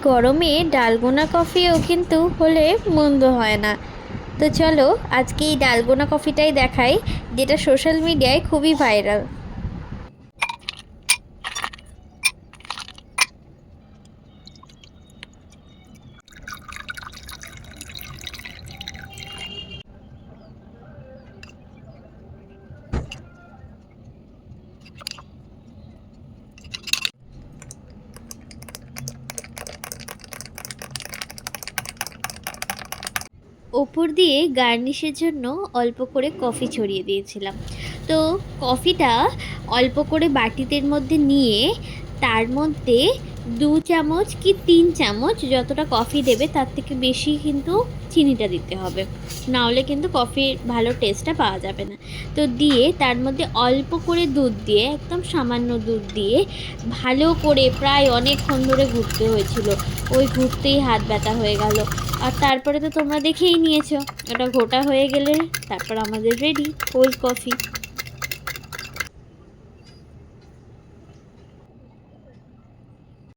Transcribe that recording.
গরমে ডালগোনা কফিও কিন্তু হলে মন্দ হয় না। তো চলো আজকে এই ডালগোনা কফিটাই দেখাই, যেটা সোশ্যাল মিডিয়ায় খুবই ভাইরাল। ওপর দিয়ে গার্নিশের জন্য অল্প করে কফি ছড়িয়ে দিয়েছিলাম। তো কফিটা অল্প করে বাটিতের মধ্যে নিয়ে তার মধ্যে 2 চামচ কি 3 চামচ, যতটা কফি দেবে তার থেকে বেশি কিন্তু চিনিটা দিতে হবে, না হলে কিন্তু কফির ভালো টেস্টটা পাওয়া যাবে না। তো দিয়ে তার মধ্যে অল্প করে দুধ দিয়ে, একদম সামান্য দুধ দিয়ে ভালো করে প্রায় অনেকক্ষণ ধরে ঘুরতে হয়েছিল। ওই ঘুরতেই হাত ব্যথা হয়ে গেল। আর তারপরে তো তোমরা দেখেই নিয়েছো, ওটা ঘোটা হয়ে গেলে তারপর আমাদের রেডি কোল্ড কফি।